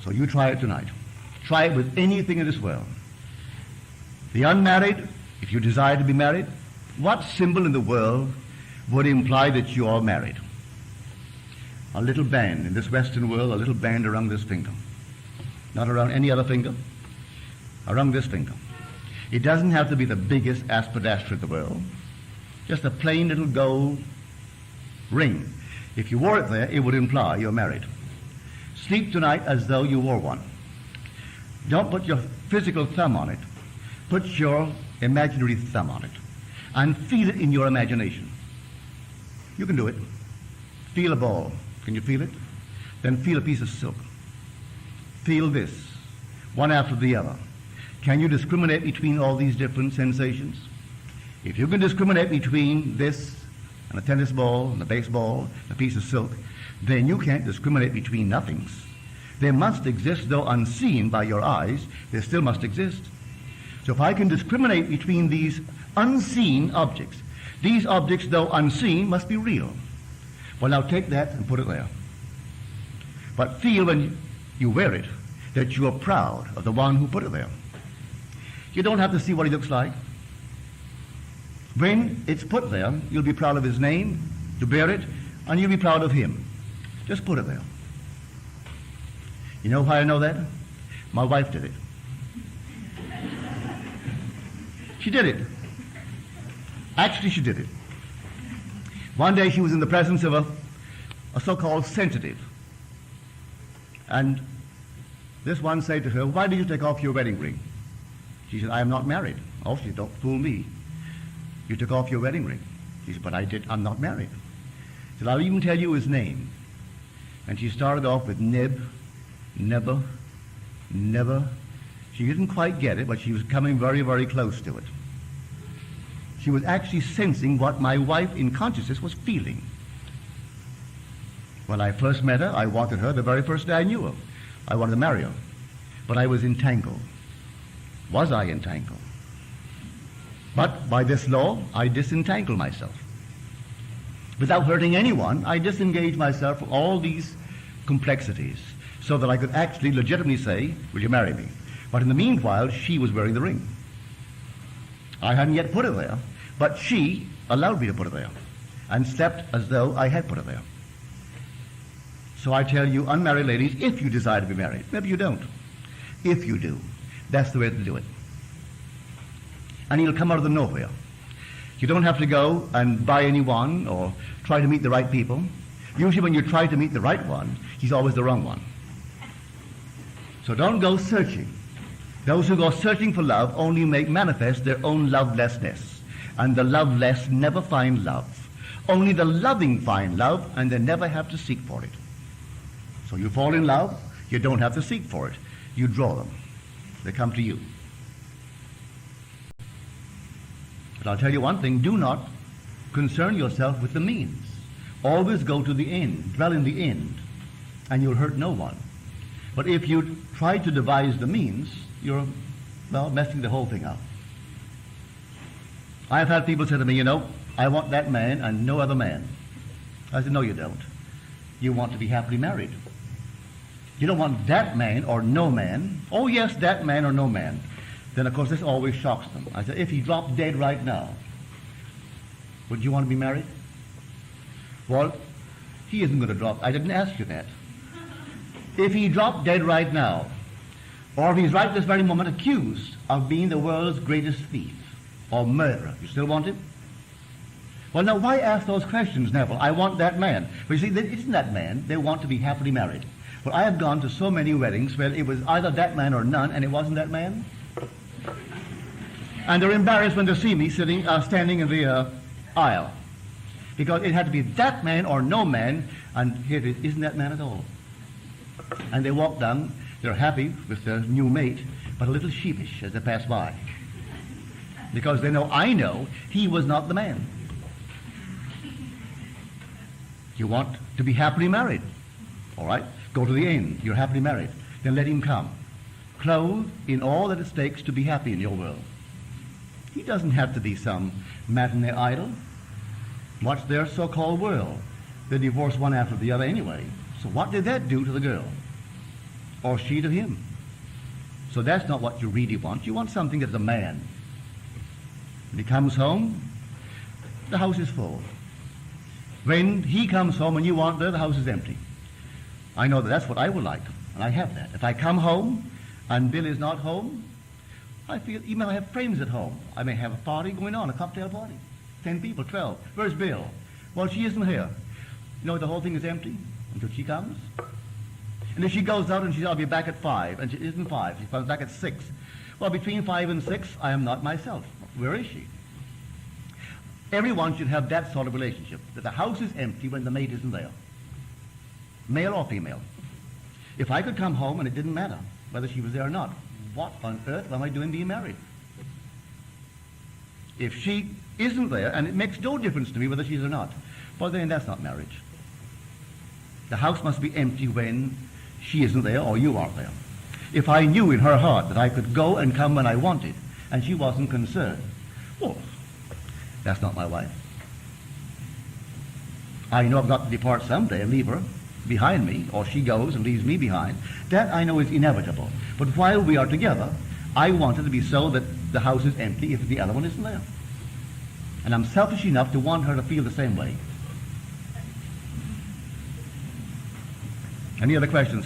So you try it tonight. Try it with anything in this world. The unmarried, if you desire to be married, what symbol in the world would imply that you are married? A little band in this Western world, a little band around this finger. Not around any other finger, around this finger. It doesn't have to be the biggest aspidastra in the world. Just a plain little gold ring. If you wore it there, it would imply you're married. Sleep tonight as though you wore one. Don't put your physical thumb on it. Put your imaginary thumb on it. And feel it in your imagination. You can do it. Feel a ball. Can you feel it? Then feel a piece of silk. Feel this, one after the other. Can you discriminate between all these different sensations? If you can discriminate between this and a tennis ball and a baseball, a piece of silk, then you can't discriminate between nothings. They must exist, though unseen by your eyes, they still must exist. So if I can discriminate between these unseen objects, these objects, though unseen, must be real. Well, now take that and put it there. But feel when you wear it that you are proud of the one who put it there. You don't have to see what he looks like. When it's put there, you'll be proud of his name, to bear it, and you'll be proud of him. Just put it there. You know how I know that? My wife did it. She did it. Actually, she did it. One day she was in the presence of a so-called sensitive. And this one said to her, "Why did you take off your wedding ring?" She said, "I am not married." "Oh," she said, "don't fool me. You took off your wedding ring." She said, "But I'm not married." She said, "I'll even tell you his name." And she started off with never. She didn't quite get it, but she was coming very, very close to it. She was actually sensing what my wife in consciousness was feeling. When I first met her, I wanted her the very first day I knew her. I wanted to marry her. But I was entangled. Was I entangled? But by this law, I disentangle myself. Without hurting anyone, I disengage myself from all these complexities so that I could actually legitimately say, "Will you marry me?" But in the meanwhile, she was wearing the ring. I hadn't yet put it there, but she allowed me to put it there and slept as though I had put it there. So I tell you, unmarried ladies, if you desire to be married, maybe you don't. If you do, that's the way to do it. And it'll come out of the nowhere. You don't have to go and buy anyone or try to meet the right people. Usually when you try to meet the right one, he's always the wrong one. So don't go searching. Those who go searching for love only make manifest their own lovelessness. And the loveless never find love. Only the loving find love, and they never have to seek for it. So you fall in love, you don't have to seek for it. You draw them. They come to you. But I'll tell you one thing, do not concern yourself with the means. Always go to the end, dwell in the end, and you'll hurt no one. But if you try to devise the means, you're, messing the whole thing up. I've had people say to me, "I want that man and no other man." I said, "No, you don't. You want to be happily married. You don't want that man or no man." "Oh, yes, that man or no man." Then, of course, this always shocks them. I said, "If he dropped dead right now, would you want to be married?" "Well, he isn't going to drop." "I didn't ask you that. If he dropped dead right now, or if he's right this very moment accused of being the world's greatest thief or murderer, you still want him?" "Well, now, why ask those questions, Neville? I want that man." But you see, it isn't that man. They want to be happily married. But I have gone to so many weddings where it was either that man or none, and it wasn't that man. And they're embarrassed when they see me standing in the aisle, because it had to be that man or no man, and here it isn't that man at all. And they walk down, they're happy with their new mate, but a little sheepish as they pass by, because they know I know he was not the man. You want to be happily married. All right, go to the end. You're happily married. Then let him come, clothed in all that it takes to be happy in your world. He doesn't have to be some matinee idol. What's their so-called world? They divorce one after the other anyway. So what did that do to the girl? or she to him. So that's not what you really want. You want something that's a man. When he comes home, the house is full. When he comes home and you aren't there, the house is empty. I know that that's what I would like, and I have that. If I come home and Bill is not home, I feel, even I have friends at home. I may have a party going on, a cocktail party. 10 people, 12. Where's Bill? Well, she isn't here. You know, the whole thing is empty until she comes. And if she goes out and I'll be back at 5, and she isn't 5, she comes back at 6. Well, between 5 and 6, I am not myself. Where is she? Everyone should have that sort of relationship, that the house is empty when the mate isn't there. Male or female. If I could come home and it didn't matter whether she was there or not, what on earth am I doing being married? If she isn't there, and it makes no difference to me whether she's or not, well then that's not marriage. The house must be empty when she isn't there or you aren't there. If I knew in her heart that I could go and come when I wanted, and she wasn't concerned, well, that's not my wife. I know I've got to depart someday and leave her behind me, or she goes and leaves me behind. That I know is inevitable. But while we are together, I want it to be so that the house is empty if the other one isn't there. And I'm selfish enough to want her to feel the same way. Any other questions?